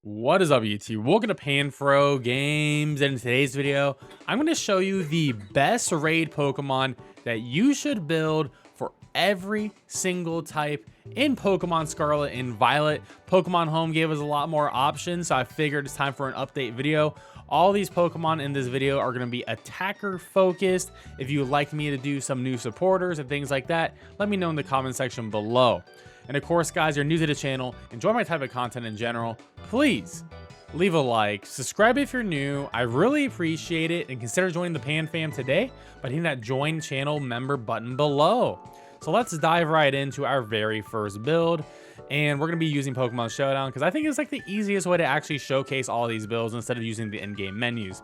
What is up, YouTube? Welcome to PanFro Games, and in today's video, I'm going to show you the best raid Pokemon that you should build for every single type in Pokemon Scarlet and Violet. Pokemon Home gave us a lot more options, so I figured it's time for an update video. All these Pokemon in this video are going to be attacker focused. If you would like me to do some new supporters and things like that, let me know in the comment section below. And of course, guys, you're new to the channel, enjoy my type of content in general, please leave a like, subscribe if you're new. I really appreciate it, and consider joining the Pan fam today by hitting that join channel member button below. So let's dive right into our very first build, and we're going to be using Pokemon Showdown because I think it's like the easiest way to actually showcase all these builds instead of using the in-game menus.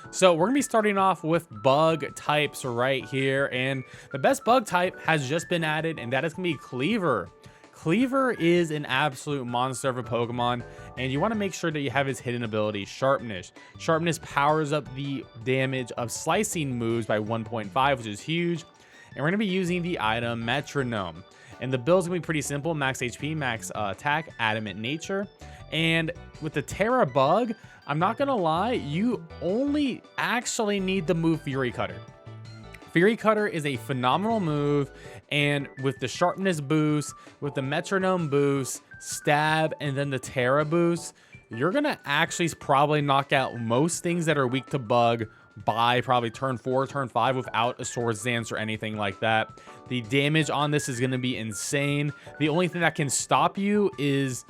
So we're going to be starting off with bug types right here, and the best bug type has just been added, and that is going to be Cleaver. Cleaver is an absolute monster of a Pokemon, and you want to make sure that you have his hidden ability, Sharpness. Sharpness powers up the damage of slicing moves by 1.5, which is huge. And we're going to be using the item Metronome. And the build's going to be pretty simple: max HP, max attack, adamant nature. And with the TERA bug, I'm not going to lie, you only actually need the move Fury Cutter. Fury Cutter is a phenomenal move, and with the sharpness boost, with the metronome boost, stab, and then the TERA boost, you're gonna actually probably knock out most things that are weak to bug by probably turn 4, turn 5 without a Swords Dance or anything like that. The damage on this is gonna be insane. The only thing that can stop you is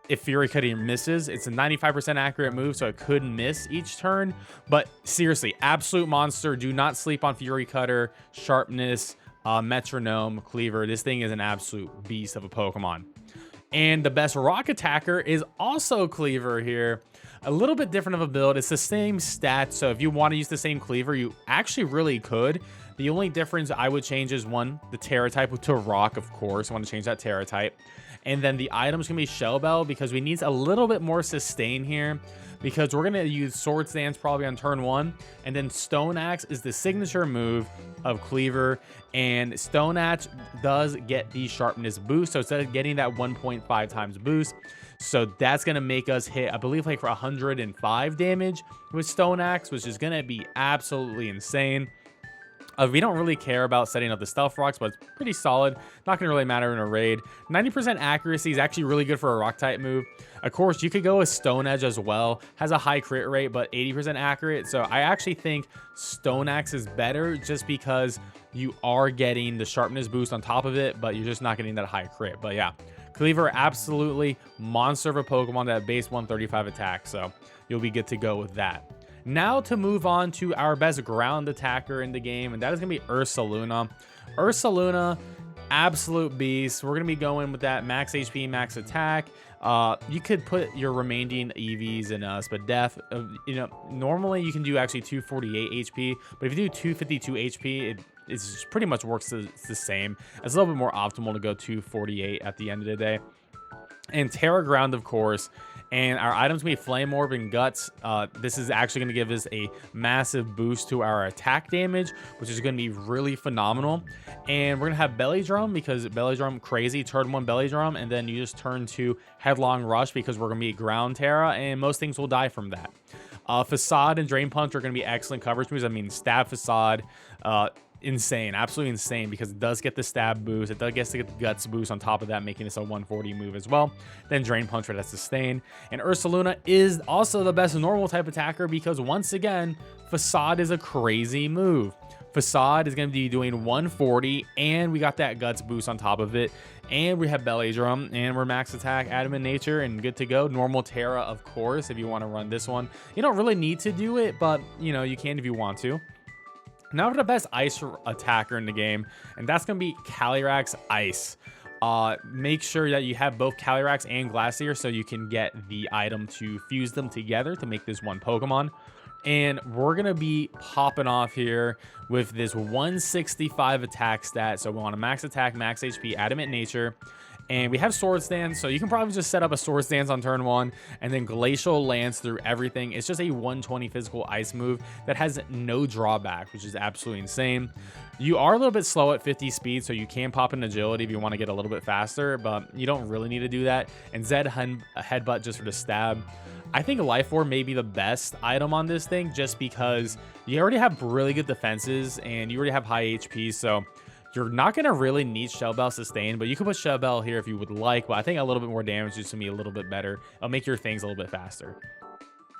if Fury Cutter misses. It's a 95% accurate move, so it could miss each turn. But seriously, absolute monster. Do not sleep on Fury Cutter, Sharpness, Metronome, Cleaver. This thing is an absolute beast of a Pokemon. And the best rock attacker is also Cleaver here. A little bit different of a build. It's the same stats, so if you want to use the same Cleaver, you actually really could. The only difference I would change is, one, the TERA type to rock, of course. I want to change that TERA type. And then the item's gonna be Shell Bell, because we need a little bit more sustain here, because we're gonna use Swords Dance probably on turn 1, and then Stone Axe is the signature move of Cleaver, and Stone Axe does get the sharpness boost, so instead of getting that 1.5 times boost, so that's gonna make us hit, I believe, like for 105 damage with Stone Axe, which is gonna be absolutely insane. We don't really care about setting up the Stealth Rocks, but it's pretty solid. Not going to really matter in a raid. 90% accuracy is actually really good for a rock type move. Of course, you could go with Stone Edge as well. Has a high crit rate, but 80% accurate. So I actually think Stone Axe is better just because you are getting the sharpness boost on top of it, but you're just not getting that high crit. But yeah, Cleaver, absolutely monster of a Pokemon that base 135 attack. So you'll be good to go with that. Now to move on to our best ground attacker in the game, and that is going to be Ursaluna. Ursaluna, absolute beast. We're going to be going with that max HP, max attack. You could put your remaining EVs in Spadef. You know, normally you can do actually 248 HP, but if you do 252 HP, it pretty much works the same. It's a little bit more optimal to go 248 at the end of the day. And Terra Ground, of course. And our items will be Flame Orb and Guts. This is actually going to give us a massive boost to our attack damage, which is going to be really phenomenal. And we're going to have Belly Drum, because Belly Drum crazy. Turn 1 Belly Drum, and then you just turn to Headlong Rush, because we're going to be Ground Terra, and most things will die from that. Facade and Drain Punch are going to be excellent coverage moves. I mean, Stab, Facade, insane, absolutely insane, because it does get the stab boost, it does get the guts boost on top of that, making this a 140 move as well. Then Drain Punch for that sustain. And Ursaluna is also the best normal type attacker, because once again, Facade is a crazy move. Facade is going to be doing 140, and we got that guts boost on top of it, and we have Belly Drum, and we're max attack, adamant nature, and good to go. Normal Terra, of course, if you want to run this one. You don't really need to do it, but you know, you can if you want to. Now for the best ice attacker in the game, and that's going to be Calyrex Ice. Make sure that you have both Calyrex and Glacier so you can get the item to fuse them together to make this one Pokemon. And we're going to be popping off here with this 165 attack stat. So we want a max attack, max HP, adamant nature. And we have Swords Dance, so you can probably just set up a Swords Dance on turn 1 and then Glacial Lance through everything. It's just a 120 physical ice move that has no drawback, which is absolutely insane. You are a little bit slow at 50 speed, so you can pop an agility if you want to get a little bit faster, but you don't really need to do that. And Zed Headbutt just for the stab. I think Life Orb may be the best item on this thing just because you already have really good defenses and you already have high HP, so you're not going to really need Shell Bell sustain, but you can put Shell Bell here if you would like, but I think a little bit more damage is going to be a little bit better. It'll make your things a little bit faster.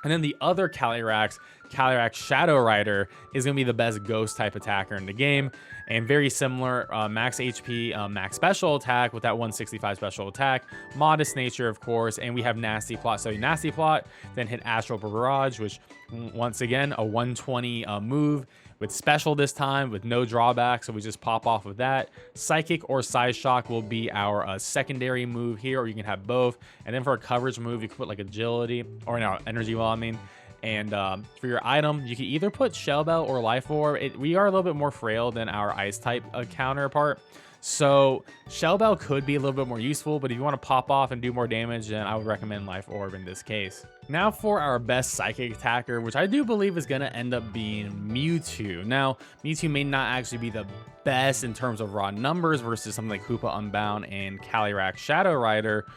And then the other Calyrax Shadow Rider, is going to be the best ghost type attacker in the game. And very similar, max HP, max special attack with that 165 special attack. Modest nature, of course. And we have Nasty Plot. So Nasty Plot, then hit Astral Barrage, which once again, a 120 move. With special this time, with no drawback, so we just pop off with that. Psychic or Side Shock will be our secondary move here, or you can have both. And then for a coverage move, you can put like Agility, or no, Energy Wall, I mean. And for your item, you can either put Shell Bell or Life Orb. We are a little bit more frail than our Ice type counterpart. So Shell Bell could be a little bit more useful, but if you want to pop off and do more damage, then I would recommend Life Orb in this case. Now for our best psychic attacker, which I do believe is going to end up being Mewtwo. Now, Mewtwo may not actually be the best in terms of raw numbers versus something like Hoopa Unbound and Calyrax Shadow Rider,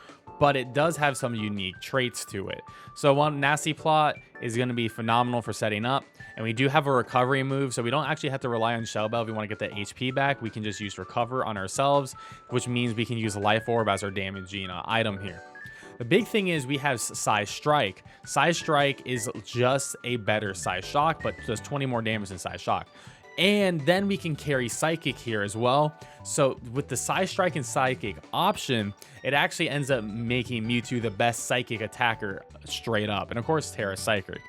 but it does have some unique traits to it. So one, Nasty Plot is going to be phenomenal for setting up, and we do have a recovery move, so we don't actually have to rely on Shell Bell if we want to get that HP back. We can just use Recover on ourselves, which means we can use Life Orb as our damaging item here. The big thing is we have Size Strike. Size Strike is just a better Size Shock, but does 20 more damage than Size Shock. And then we can carry Psychic here as well. So with the Size Strike and Psychic option, it actually ends up making Mewtwo the best Psychic attacker straight up. And of course, TERA Psychic.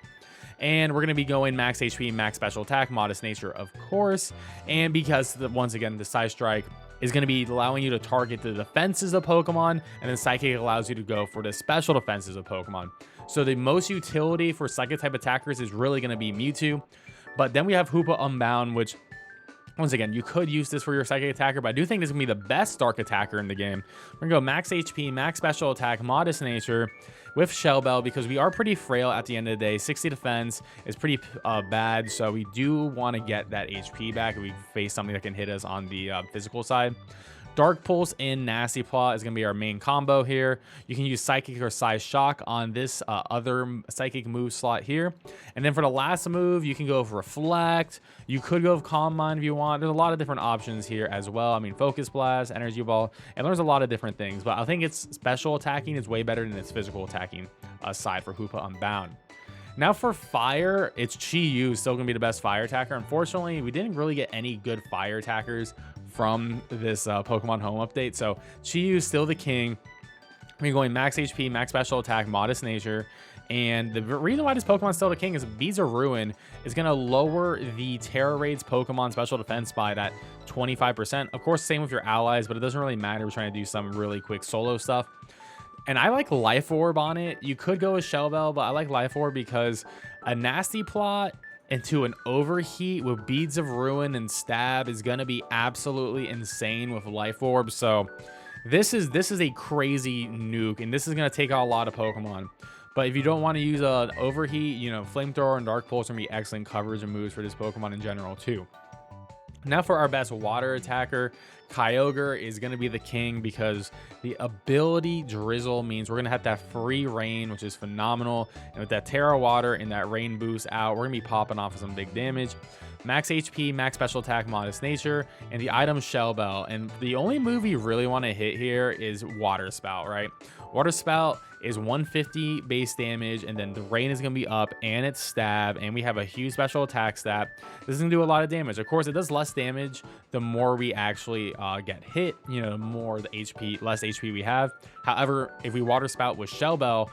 And we're going to be going max HP, max special attack, modest nature, of course. And because, once again, the Size Strike is going to be allowing you to target the defenses of Pokemon, and then Psychic allows you to go for the special defenses of Pokemon. So the most utility for Psychic type attackers is really going to be Mewtwo. But then we have Hoopa Unbound, which, once again, you could use this for your Psychic attacker, but I do think this is going to be the best Dark attacker in the game. We're going to go max HP, max special attack, modest nature with Shell Bell, because we are pretty frail at the end of the day. 60 defense is pretty bad, so we do want to get that HP back if we face something that can hit us on the physical side. Dark Pulse and Nasty Plot is going to be our main combo here. You can use Psychic or Size Shock on this other Psychic move slot here. And then for the last move, you can go for Reflect. You could go with Calm Mind if you want. There's a lot of different options here as well. I mean, Focus Blast, Energy Ball, and there's a lot of different things. But I think its special attacking is way better than its physical attacking side for Hoopa Unbound. Now for fire, it's Chi-Yu still going to be the best fire attacker. Unfortunately, we didn't really get any good fire attackers from this Pokemon Home update. So Chi-Yu is still the king. We're going max HP, max special attack, modest nature. And the reason why this Pokemon is still the king is Beads of Ruin is going to lower the Terra Raids Pokemon special defense by that 25%. Of course, same with your allies, but it doesn't really matter. We're trying to do some really quick solo stuff. And I like Life Orb on it. You could go with Shell Bell, but I like Life Orb because a Nasty Plot into an Overheat with Beads of Ruin and Stab is going to be absolutely insane with Life Orb. So this is a crazy nuke, and this is going to take out a lot of Pokemon. But if you don't want to use an Overheat, you know, Flamethrower and Dark Pulse are going to be excellent coverage and moves for this Pokemon in general too. Now for our best water attacker, Kyogre is going to be the king because the ability Drizzle means we're going to have that free rain, which is phenomenal. And with that Terra Water and that rain boost out, we're going to be popping off with some big damage. Max HP, max special attack, modest nature, and the item Shell Bell. And the only move you really want to hit here is Water Spout, right? Water Spout is 150 base damage, and then the rain is going to be up, and it's stab, and we have a huge special attack stat. This is going to do a lot of damage. Of course, it does less damage the more we actually get hit, you know, the more the HP, less HP we have. However, if we Water Spout with Shell Bell,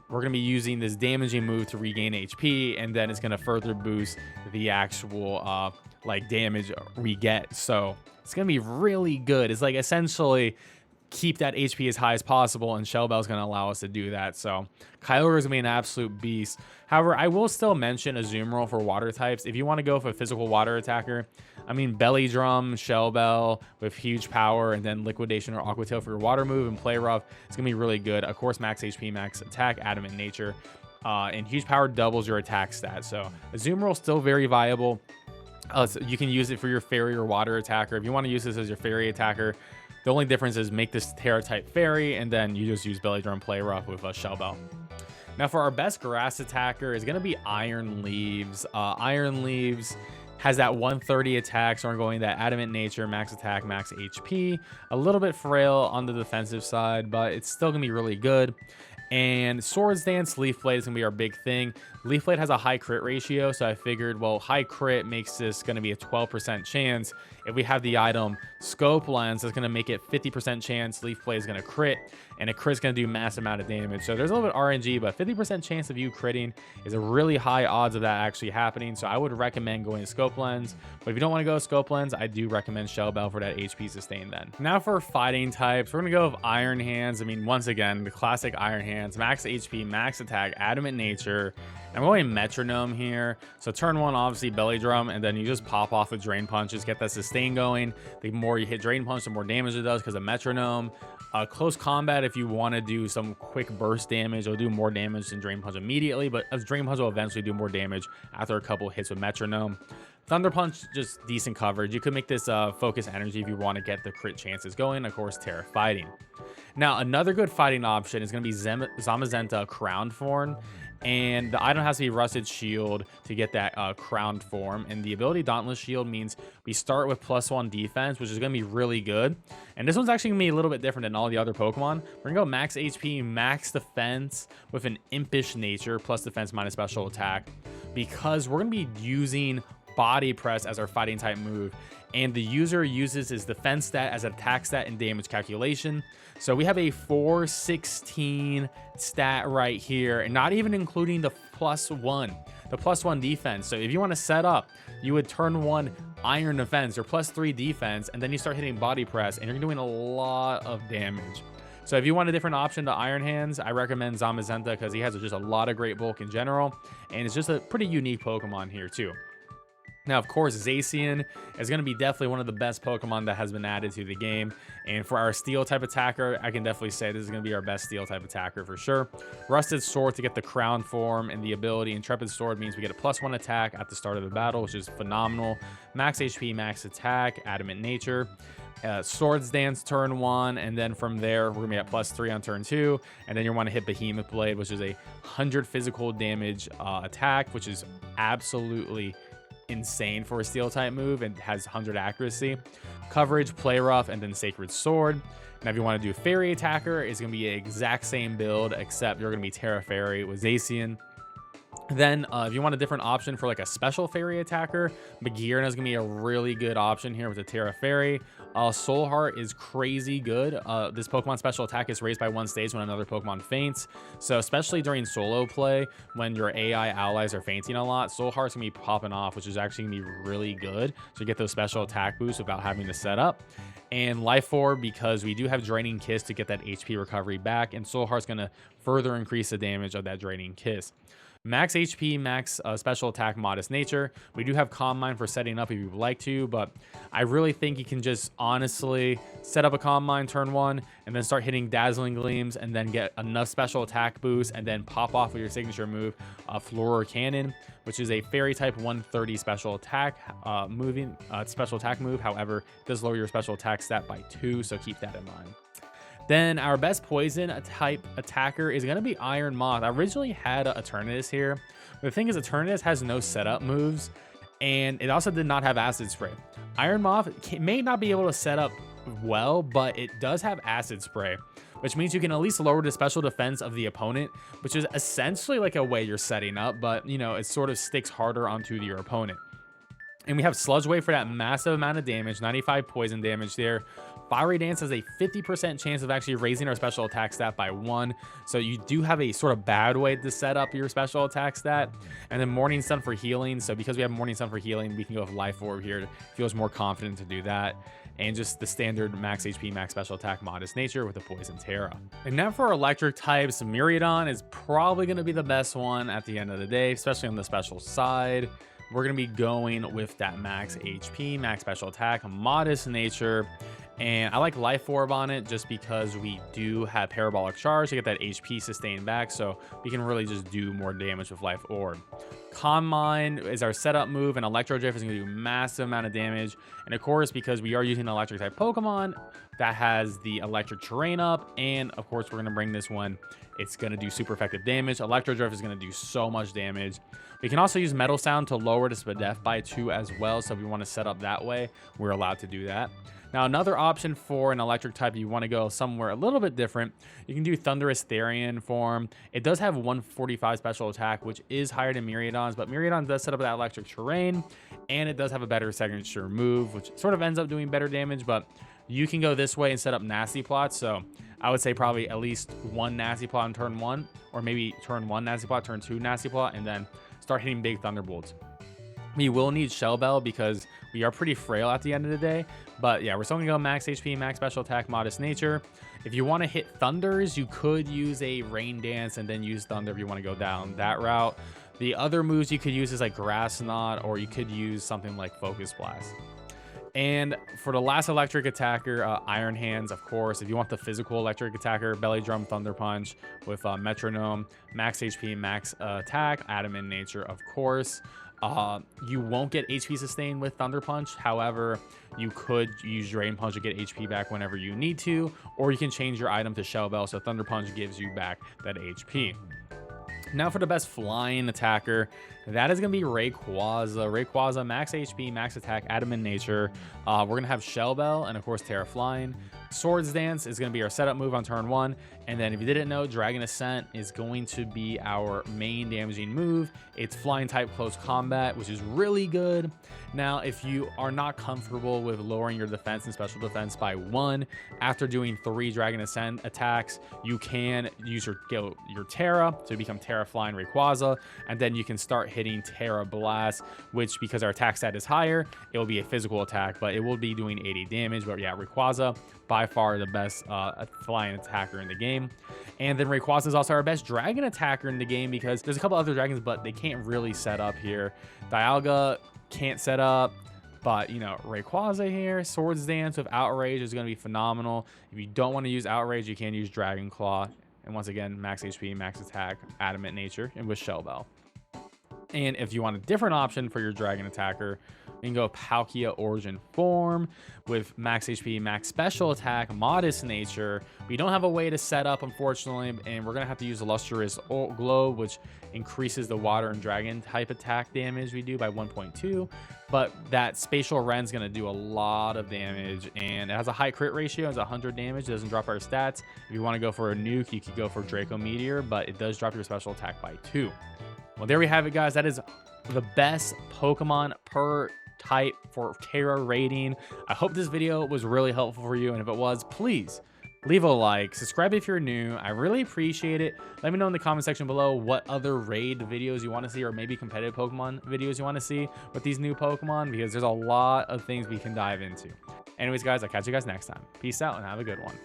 we're going to be using this damaging move to regain HP, and then it's going to further boost the actual like damage we get. So it's going to be really good. It's like essentially keep that HP as high as possible, and Shell Bell is going to allow us to do that. So Kyogre is going to be an absolute beast. However, I will still mention a Azumarill for water types. If you want to go for a physical water attacker, I mean, Belly Drum, Shell Bell with huge power, and then Liquidation or Aqua Tail for your water move, and Play Rough, it's going to be really good. Of course, max HP, max attack, Adamant Nature, and huge power doubles your attack stat. So Azumarill is still very viable. So you can use it for your fairy or water attacker. If you want to use this as your fairy attacker, the only difference is make this Terra type fairy, and then you just use Belly Drum, Play Rough with a Shell Bell. Now for our best grass attacker is going to be Iron Leaves. Iron Leaves has that 130 attack, so we're going that adamant nature, max attack, max HP. A little bit frail on the defensive side, but it's still going to be really good. And Swords Dance, Leaf Blade is going to be our big thing. Leaf Blade has a high crit ratio, so I figured, well, high crit makes this going to be a 12% chance. If we have the item Scope Lens, that's going to make it 50% chance Leaf Blade is going to crit, and a crit is going to do massive amount of damage. So there's a little bit RNG, but 50% chance of you critting is a really high odds of that actually happening. So I would recommend going to Scope Lens, but if you don't want to go Scope Lens, I do recommend Shell Bell for that HP sustain then. Now for fighting types, we're going to go with Iron Hands. I mean, once again, the classic Iron Hands, max HP, max attack, adamant nature. I'm going metronome here. So turn 1, obviously belly drum, and then you just pop off with drain punches, get that sustain going. The more you hit drain punch, the more damage it does because of metronome. Close combat, if you want to do some quick burst damage, it'll do more damage than drain punch immediately, but as drain punch will eventually do more damage after a couple hits with metronome. Thunder punch, just decent coverage. You could make this focus energy if you want to get the crit chances going. Of course, TERA fighting. Now another good fighting option is going to be Zamazenta Crowned Form. And the item has to be Rusted Shield to get that crowned form. And the ability Dauntless Shield means we start with +1 defense, which is going to be really good. And this one's actually going to be a little bit different than all the other Pokemon. We're going to go max HP, max defense with an Impish Nature, plus defense minus special attack. Because we're going to be using Body Press as our fighting type move. And the user uses his defense stat as an attack stat and damage calculation. So we have a 416 stat right here, and not even including the +1 defense. So if you want to set up, you would turn 1 Iron Defense or +3 defense, and then you start hitting Body Press, and you're doing a lot of damage. So if you want a different option to Iron Hands, I recommend Zamazenta because he has just a lot of great bulk in general, and it's just a pretty unique Pokemon here too. Now, of course, Zacian is going to be definitely one of the best Pokemon that has been added to the game. And for our Steel type attacker, I can definitely say this is going to be our best Steel type attacker for sure. Rusted Sword to get the crown form, and the ability Intrepid Sword means we get a +1 attack at the start of the battle, which is phenomenal. Max HP, max attack, adamant nature. Swords Dance turn 1, and then from there we're gonna be at +3 on turn 2, and then you want to hit Behemoth Blade, which is a 100 physical damage attack, which is absolutely insane for a Steel type move and has 100 accuracy. Coverage, Play Rough, and then Sacred Sword. Now if you want to do Fairy Attacker, it's going to be the exact same build, except you're going to be Terra Fairy with Zacian. Then if you want a different option for like a special Fairy Attacker, Magearna is going to be a really good option here with the Terra Fairy. Soul Heart is crazy good. This Pokemon special attack is raised by 1 stage when another Pokemon faints. So especially during solo play, when your AI allies are fainting a lot, Soul Heart's going to be popping off, which is actually going to be really good. So you get those special attack boosts without having to set up. And Life Orb, because we do have Draining Kiss to get that HP recovery back, and Soul Heart's going to further increase the damage of that Draining Kiss. Max HP, max special attack, modest nature. We do have Calm Mind for setting up if you would like to, but I really think you can just honestly set up a Calm Mind turn 1 and then start hitting Dazzling Gleams and then get enough special attack boost and then pop off with your signature move, Floor Cannon, which is a Fairy type 130 special attack special attack move. However, it does lower your special attack stat by 2, so keep that in mind. Then our best poison type attacker is going to be Iron Moth. I originally had Eternatus here. But the thing is, Eternatus has no setup moves, and it also did not have Acid Spray. Iron Moth may not be able to set up well, but it does have Acid Spray, which means you can at least lower the special defense of the opponent, which is essentially like a way you're setting up, but you know, it sort of sticks harder onto your opponent. And we have Sludge Wave for that massive amount of damage, 95 poison damage there. Fiery Dance has a 50% chance of actually raising our special attack stat by 1. So you do have a sort of bad way to set up your special attack stat. And then Morning Sun for healing. So because we have Morning Sun for healing, we can go with Life Orb here. It feels more confident to do that. And just the standard max HP, max special attack, modest nature with the Poison Terra. And now for electric types, Miraidon is probably going to be the best one at the end of the day, especially on the special side. We're going to be going with that max HP, max special attack, modest nature. And I like Life Orb on it just because we do have Parabolic Charge to get that HP sustained back. So we can really just do more damage with Life Orb. Con Mine is our setup move, and Electro Drift is going to do massive amount of damage. And of course, because we are using an electric type Pokemon, that has the electric terrain up, and of course, we're going to bring this one. It's going to do super effective damage. Electro Drift is going to do so much damage. We can also use Metal Sound to lower the Spadef by 2 as well, so if we want to set up that way, we're allowed to do that. Now, another option for an electric type, you want to go somewhere a little bit different. You can do Thunderous Therian form. It does have 145 special attack, which is higher than Miraidon's, but Miraidon does set up that electric terrain, and it does have a better signature move, which sort of ends up doing better damage, but you can go this way and set up Nasty Plots. So I would say probably at least 1 Nasty Plot on turn 1, or maybe turn 1 Nasty Plot, turn 2 Nasty Plot, and then start hitting big Thunderbolts. We will need Shell Bell because we are pretty frail at the end of the day. But yeah, we're still gonna go max HP, max special attack, modest nature. If you want to hit Thunders, you could use a Rain Dance and then use Thunder if you want to go down that route. The other moves you could use is like Grass Knot, or you could use something like Focus Blast. And for the last electric attacker, Iron Hands, of course. If you want the physical electric attacker, Belly Drum, Thunder Punch with Metronome, max HP, max attack, Adamant Nature, of course. You won't get HP sustain with Thunder Punch. However, you could use Drain Punch to get HP back whenever you need to, or you can change your item to Shell Bell, so Thunder Punch gives you back that HP. Now for the best flying attacker, that is going to be Rayquaza. Rayquaza, max HP, max attack, Adamant Nature. We're going to have Shell Bell and, of course, TERA Flying. Swords Dance is going to be our setup move on turn 1. And then if you didn't know, Dragon Ascent is going to be our main damaging move. It's flying type close combat, which is really good. Now, if you are not comfortable with lowering your defense and special defense by 1, after doing 3 Dragon Ascent attacks, you can use your TERA to become TERA Flying Rayquaza, and then you can start hitting TERA Blast, which, because our attack stat is higher, it will be a physical attack, but it will be doing 80 damage. But yeah, Rayquaza, by far the best flying attacker in the game. And then Rayquaza is also our best dragon attacker in the game, because there's a couple other dragons, but they can't really set up here. Dialga can't set up, but you know, Rayquaza here, Swords Dance with Outrage is going to be phenomenal. If you don't want to use Outrage, you can use Dragon Claw. And once again, max HP, max attack, Adamant Nature, and with Shell Bell. And if you want a different option for your dragon attacker, you can go Palkia Origin Form with max HP, max special attack, modest nature. We don't have a way to set up, unfortunately, and we're gonna have to use Lustrous Globe, which increases the water and dragon type attack damage we do by 1.2. But that Spatial Ren's gonna do a lot of damage, and it has a high crit ratio. It's 100 damage. It doesn't drop our stats. If you want to go for a nuke, you could go for Draco Meteor, but it does drop your special attack by 2. Well, there we have it, guys. That is the best Pokemon per type for TERA rating. I hope this video was really helpful for you, and if it was, please leave a like, subscribe if you're new. I really appreciate it. Let me know in the comment section below what other raid videos you want to see, or maybe competitive Pokemon videos you want to see with these new Pokemon, because there's a lot of things we can dive into. Anyways, guys, I'll catch you guys next time. Peace out and have a good one.